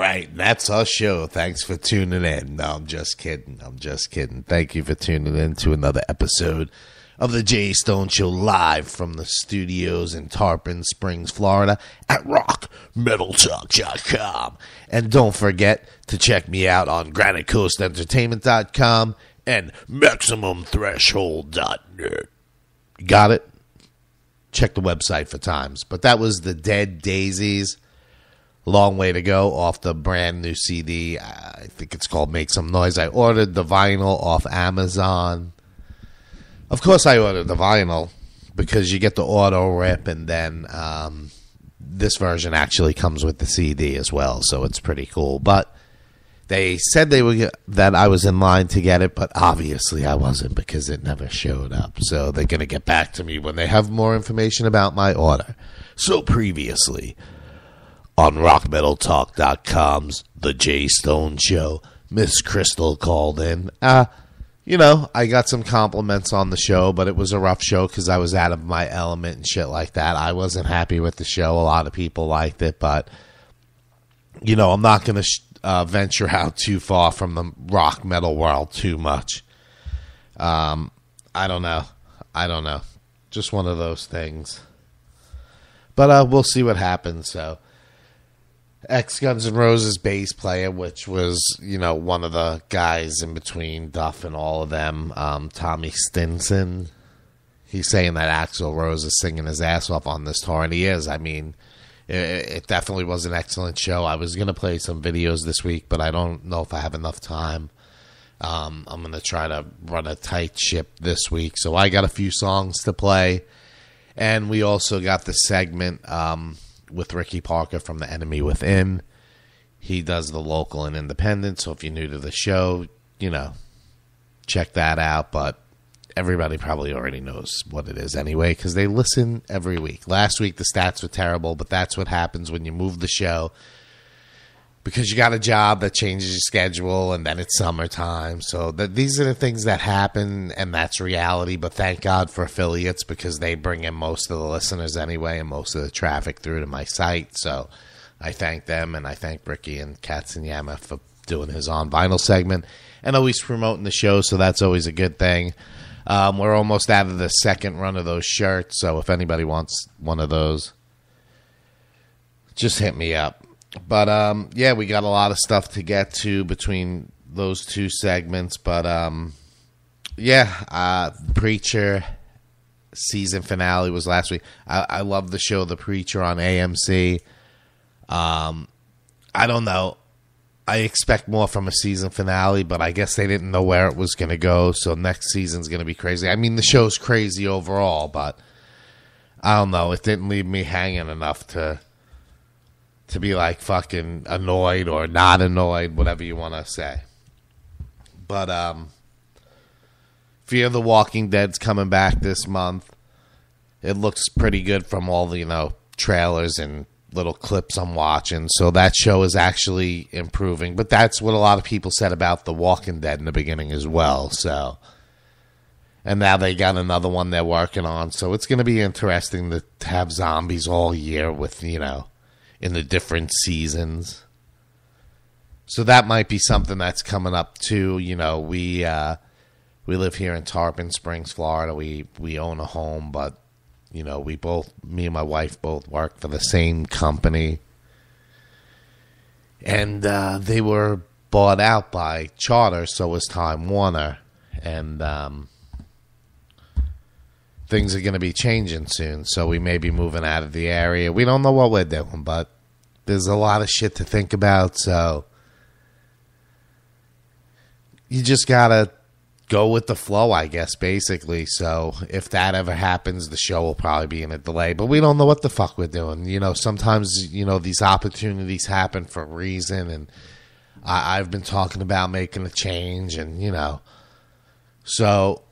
right, that's our show. Thanks for tuning in. No, I'm just kidding. Thank you for tuning in to another episode of the Jay Stone Show, live from the studios in Tarpon Springs, Florida at rockmetaltalk.com. And don't forget to check me out on GraniteCoastEntertainment.com and MaximumThreshold.net. Got it? Check the website for times. But that was the Dead Daisies. Long way to go off the brand new CD. I think it's called Make Some Noise. I ordered the vinyl off Amazon. Of course I ordered the vinyl because you get the auto rip, and then this version actually comes with the CD as well, so it's pretty cool. But they said that I was in line to get it, but obviously I wasn't because it never showed up. So they're going to get back to me when they have more information about my order. So previously on rockmetaltalk.com's The Jay Stone Show, Miss Crystal called in. I got some compliments on the show, but it was a rough show because I was out of my element and shit like that. I wasn't happy with the show. A lot of people liked it, but, I'm not going to venture out too far from the rock metal world too much. I don't know. Just one of those things. But we'll see what happens, so. Ex-Guns N' Roses bass player, which was, one of the guys in between Duff and all of them, Tommy Stinson. He's saying that Axl Rose is singing his ass off on this tour, and he is. I mean, it definitely was an excellent show. I was going to play some videos this week, but I don't know if I have enough time. I'm going to try to run a tight ship this week, so I got a few songs to play, and we also got the segment with Ricky Parker from The Enemy Within. He does the local and independent, so if you're new to the show, check that out, but everybody probably already knows what it is anyway, because they listen every week. Last week, the stats were terrible, but that's what happens when you move the show, because you got a job that changes your schedule, and then it's summertime, so these are the things that happen, and that's reality, but thank God for affiliates, because they bring in most of the listeners anyway, and most of the traffic through to my site, so I thank them, and I thank Ricky and Katzenjammer for doing his On Vinyl segment, and always promoting the show, so that's always a good thing. We're almost out of the second run of those shirts, so if anybody wants one of those, just hit me up. But, we got a lot of stuff to get to between those two segments. But, Preacher season finale was last week. I love the show The Preacher on AMC. I don't know. I expect more from a season finale, but I guess they didn't know where it was going to go, so next season's going to be crazy. I mean, the show's crazy overall, but I don't know. It didn't leave me hanging enough to be like fucking annoyed or not annoyed, whatever you want to say. But Fear the Walking Dead's coming back this month. It looks pretty good from all the, trailers and little clips I'm watching. So that show is actually improving. But that's what a lot of people said about The Walking Dead in the beginning as well. So, and now they got another one they're working on. So it's going to be interesting to have zombies all year with, in the different seasons. So that might be something that's coming up too. We live here in Tarpon Springs, Florida. We own a home, but me and my wife both work for the same company. And they were bought out by Charter, so was Time Warner. And things are going to be changing soon, so we may be moving out of the area. We don't know what we're doing, but there's a lot of shit to think about, so you just got to go with the flow, I guess, basically. So if that ever happens, the show will probably be in a delay, but we don't know what the fuck we're doing. Sometimes, these opportunities happen for a reason, and I've been talking about making a change, and, so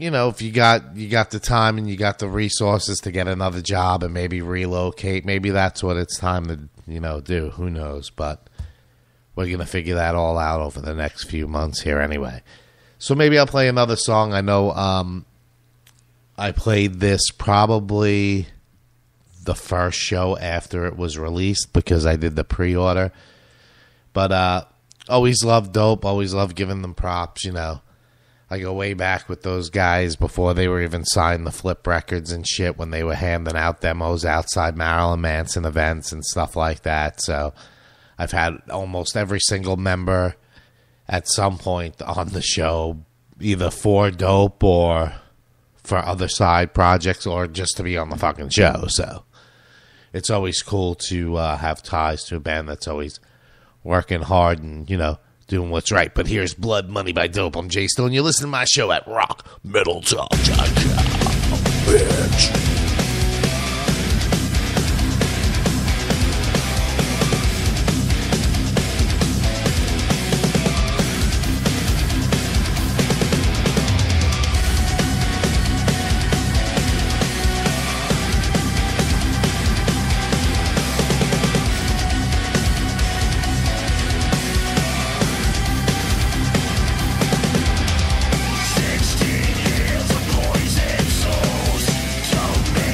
if you got the time and you got the resources to get another job and maybe relocate, maybe that's what it's time to, do. Who knows? But we're going to figure that all out over the next few months here anyway. So maybe I'll play another song. I know I played this probably the first show after it was released because I did the pre-order. But always loved Dope. Always loved giving them props, you know. I go way back with those guys before they were even signed the Flip Records and shit, when they were handing out demos outside Marilyn Manson events and stuff like that. So I've had almost every single member at some point on the show, either for Dope or for other side projects or just to be on the fucking show. So it's always cool to have ties to a band that's always working hard and, you know, doing what's right. But here's Blood Money by Dope. I'm Jay Stone. You're listening to my show at rockmetaltalk.com, bitch. Years of poison souls, so many.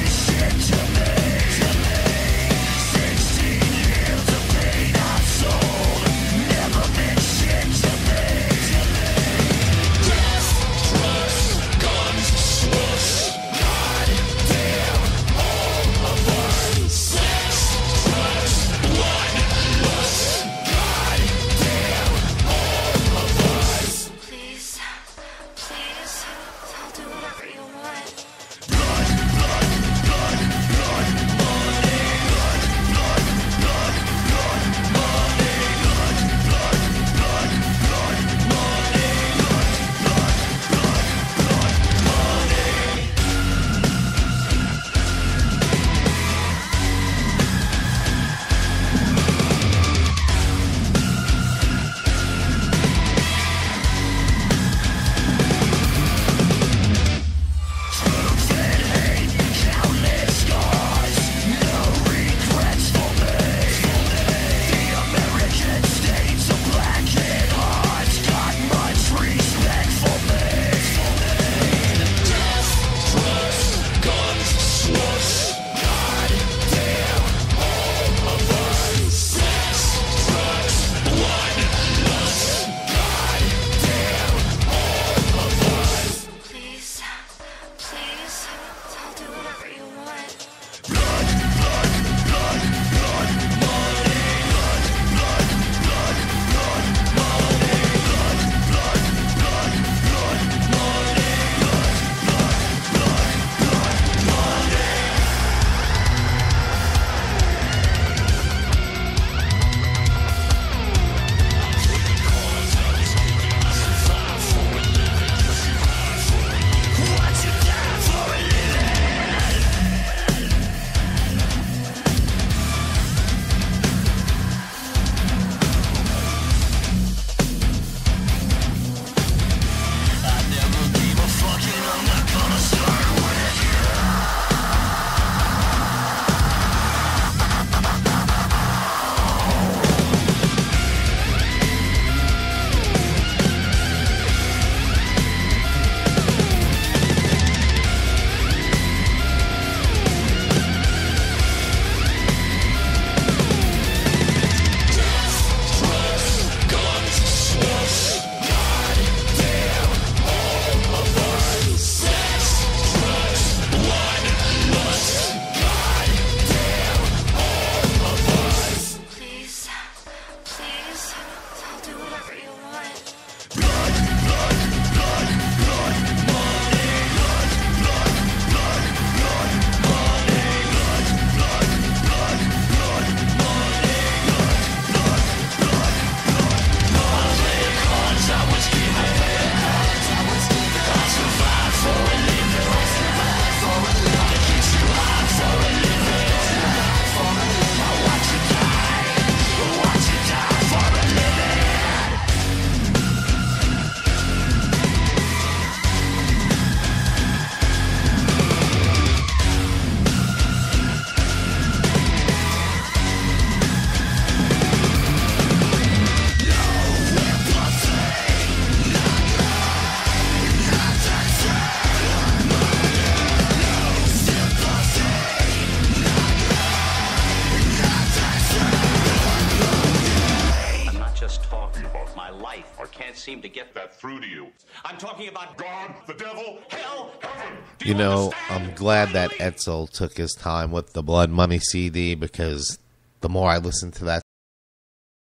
can't seem to get that through to you. I'm talking about God, the devil, hell, heaven. You know, I'm glad that Edsel took his time with the Blood Money CD, because the more I listen to that